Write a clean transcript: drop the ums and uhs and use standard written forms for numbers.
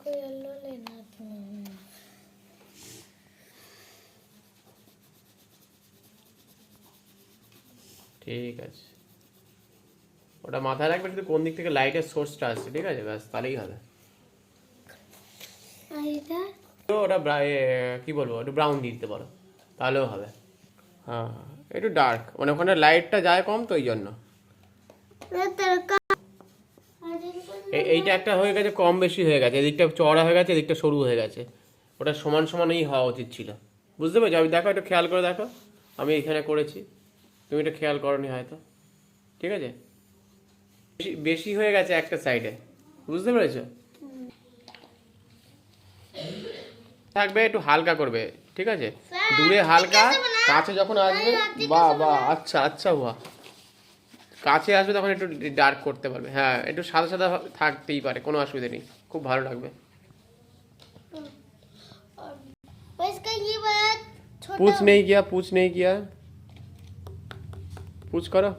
को येलो लेना था। ঠিক আছে, ওটা মাথায় রাখবে কিন্তু কোন দিক থেকে লাইটের সোর্সটা আসছে, ঠিক আছে? ব্যাস তাহলেই হবে। তো ওটা কি বলবো, একটু ব্রাউন দিতে পারো, তাহলেও হবে। হ্যাঁ, একটু ডার্ক, মানে ওখানে লাইটটা যায় কম তো, এই জন্য। এইটা একটা হয়ে গেছে, কম বেশি হয়ে গেছে, এদিকটা চওড়া হয়ে গেছে, এদিকটা সরু হয়ে গেছে। ওটা সমান সমানই হওয়া উচিত ছিল, বুঝতে পেরেছো? আমি দেখো, একটু খেয়াল করে দেখো, আমি এখানে করেছি, তুমি এটা খেয়াল করোনি হয়তো, ঠিক আছে? বেশি বেশি হয়ে গেছে একটা সাইডে, বুঝতে পেরেছো? থাকবে, একটু হালকা করবে, ঠিক আছে? দূরে হালকা, কাছে যখন আসবে, বাহ বাহ, আচ্ছা আচ্ছা, বাহ, কাছে আসবে তখন একটু ডার্ক করতে পারবে। হ্যাঁ, একটু সাদা সাদা থাকতেই পারে, কোনো অসুবিধা নেই, খুব ভালো লাগবে। पूछ नहीं किया, पूछ नहीं किया, पूछ करो।